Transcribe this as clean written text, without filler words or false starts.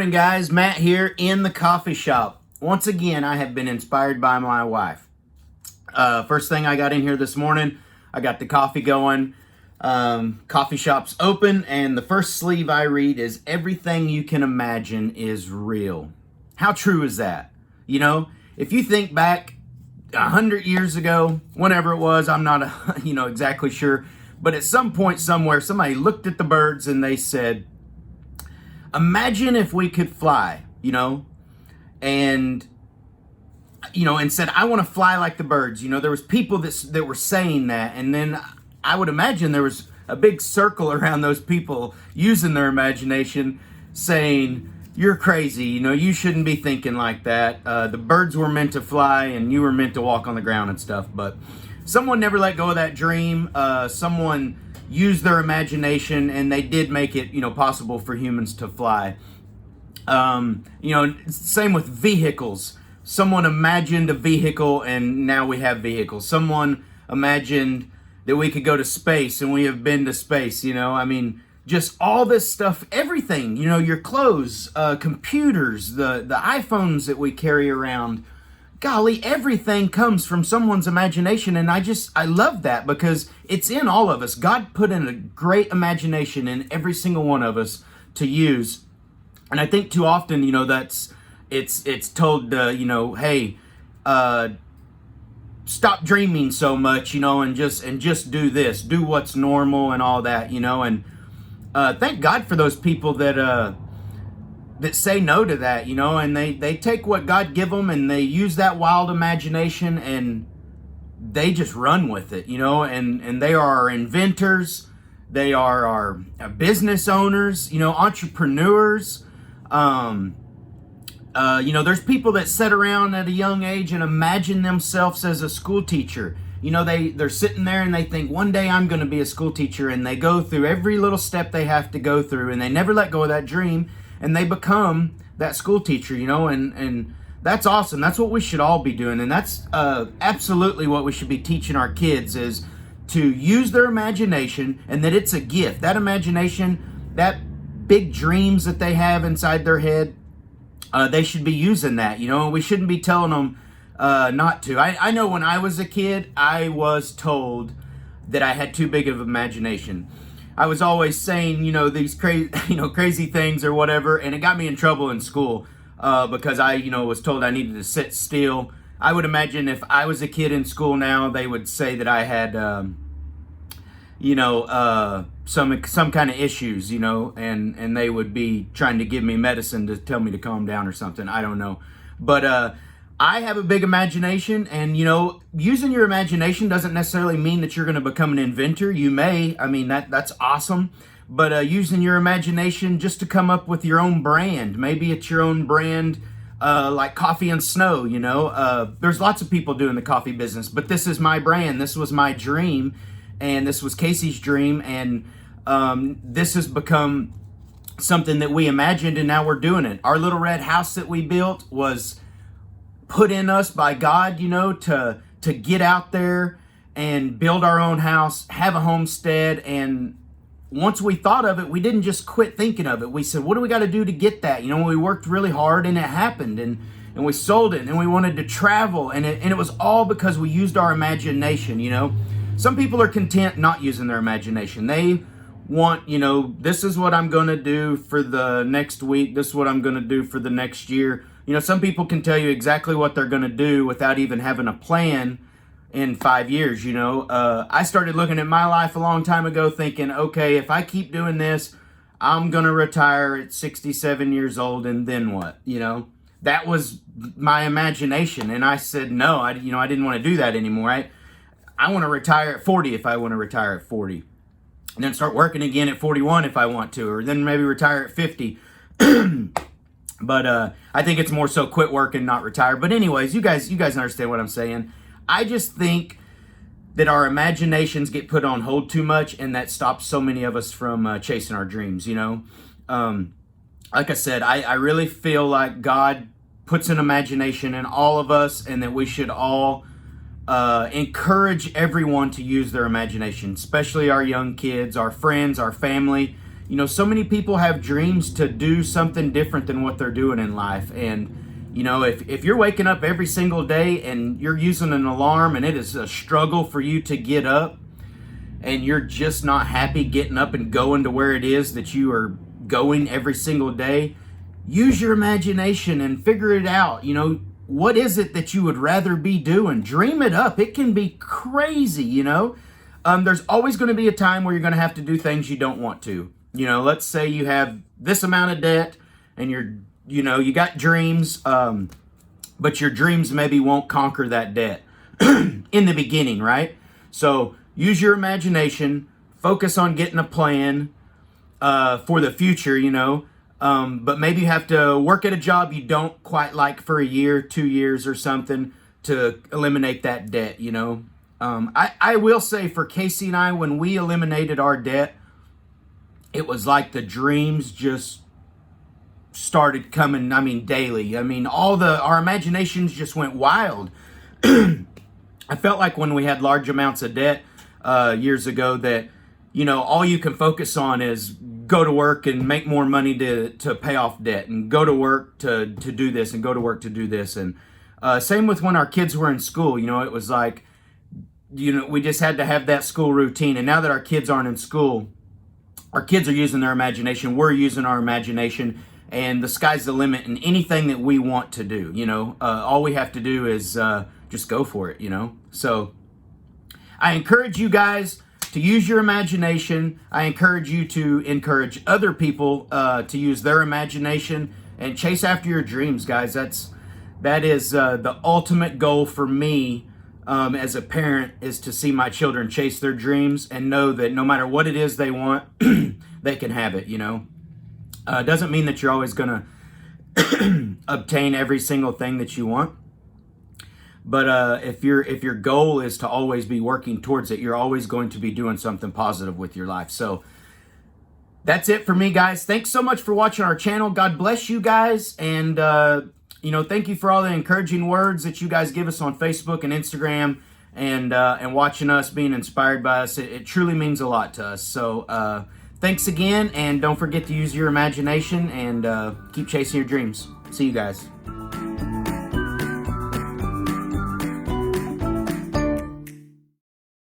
morning, guys. Matt here in the coffee shop. Once again, I have been inspired by my wife. First thing I got in here this morning, I got the coffee going. Coffee shop's open, and the first sleeve I read is "Everything you can imagine is real." How true is that? You know, if you think back 100 years ago, whenever it was, I'm not exactly sure, but at some point somewhere, somebody looked at the birds and they said, imagine if we could fly, and said, I want to fly like the birds. There was people that were saying that, and then I would imagine there was a big circle around those people using their imagination saying, you're crazy, you shouldn't be thinking like that. The birds were meant to fly and you were meant to walk on the ground and stuff. But someone never let go of that dream. Someone used their imagination, and they did make it, possible for humans to fly. Same with vehicles. Someone imagined a vehicle, and now we have vehicles. Someone imagined that we could go to space, and we have been to space. Just all this stuff, everything. Your clothes, computers, the iPhones that we carry around. Golly, everything comes from someone's imagination, and I love that because it's in all of us. God put in a great imagination in every single one of us to use, and I think too often, it's told, hey, stop dreaming so much, and just do this, do what's normal and all that, and thank God for those people that say no to that, and they take what God give them and they use that wild imagination and they just run with it, and they are our inventors, they are our business owners, entrepreneurs. There's people that sit around at a young age and imagine themselves as a school teacher. They're sitting there and they think, one day I'm going to be a school teacher, and they go through every little step they have to go through, and they never let go of that dream. And they become that school teacher, and that's awesome. That's what we should all be doing. And that's absolutely what we should be teaching our kids, is to use their imagination, and that it's a gift. That imagination, that big dreams that they have inside their head, they should be using that, and we shouldn't be telling them not to. I know when I was a kid, I was told that I had too big of imagination. I was always saying, these crazy things or whatever, and it got me in trouble in school because I, was told I needed to sit still. I would imagine if I was a kid in school now, they would say that I had, some kind of issues, and they would be trying to give me medicine to tell me to calm down or something. I don't know, but I have a big imagination, and using your imagination doesn't necessarily mean that you're going to become an inventor. You may, that's awesome, but using your imagination just to come up with your own brand. Maybe it's your own brand, like Coffee and Snow. There's lots of people doing the coffee business, but this is my brand. This was my dream, and this was Casey's dream, and this has become something that we imagined, and now we're doing it. Our little red house that we built was put in us by God, to get out there and build our own house, have a homestead. And once we thought of it, we didn't just quit thinking of it. We said, what do we got to do to get that? We worked really hard, and it happened, and we sold it, and we wanted to travel, and it was all because we used our imagination. Some people are content not using their imagination. They want, this is what I'm going to do for the next week. This is what I'm going to do for the next year. Some people can tell you exactly what they're going to do without even having a plan in 5 years. I started looking at my life a long time ago thinking, okay, if I keep doing this, I'm going to retire at 67 years old, and then what? That was my imagination. And I said, no, I didn't want to do that anymore. I want to retire at 40 if I want to retire at 40. And then start working again at 41 if I want to, or then maybe retire at 50. But I think it's more so quit working, not retire. But anyways, you guys understand what I'm saying. I just think that our imaginations get put on hold too much, and that stops so many of us from chasing our dreams, Like I said, I really feel like God puts an imagination in all of us, and that we should all encourage everyone to use their imagination, especially our young kids, our friends, our family. you know, so many people have dreams to do something different than what they're doing in life. And, you know, if you're waking up every single day and you're using an alarm and it is a struggle for you to get up, and you're just not happy getting up and going to where it is that you are going every single day, use your imagination and figure it out. You know, what is it that you would rather be doing? Dream it up. It can be crazy, you know. There's always going to be a time where you're going to have to do things you don't want to. You know, let's say you have this amount of debt and you got dreams, but your dreams maybe won't conquer that debt in the beginning, right? So use your imagination, focus on getting a plan for the future, you know. But maybe you have to work at a job you don't quite like for a year, 2 years or something to eliminate that debt, you know. I will say for Casey and I, when we eliminated our debt, it was like the dreams just started coming, I mean, daily. I mean, our imaginations just went wild. I felt like when we had large amounts of debt years ago that, you know, all you can focus on is go to work and make more money to pay off debt, and go to work to do this, and go to work to do this. And same with when our kids were in school. You know, it was like, you know, we just had to have that school routine. And now that our kids aren't in school, our kids are using their imagination. We're using our imagination, and the sky's the limit in anything that we want to do. You know, all we have to do is just go for it, you know. So I encourage you guys to use your imagination. I encourage you to encourage other people to use their imagination and chase after your dreams, guys. That is the ultimate goal for me as a parent, is to see my children chase their dreams and know that no matter what it is they want, they can have it, you know. Doesn't mean that you're always going to obtain every single thing that you want. But if your goal is to always be working towards it, you're always going to be doing something positive with your life. So that's it for me, guys. Thanks so much for watching our channel. God bless you guys. And, you know, thank you for all the encouraging words that you guys give us on Facebook and Instagram, and watching us, being inspired by us. It truly means a lot to us. So thanks again. And don't forget to use your imagination and keep chasing your dreams. See you guys.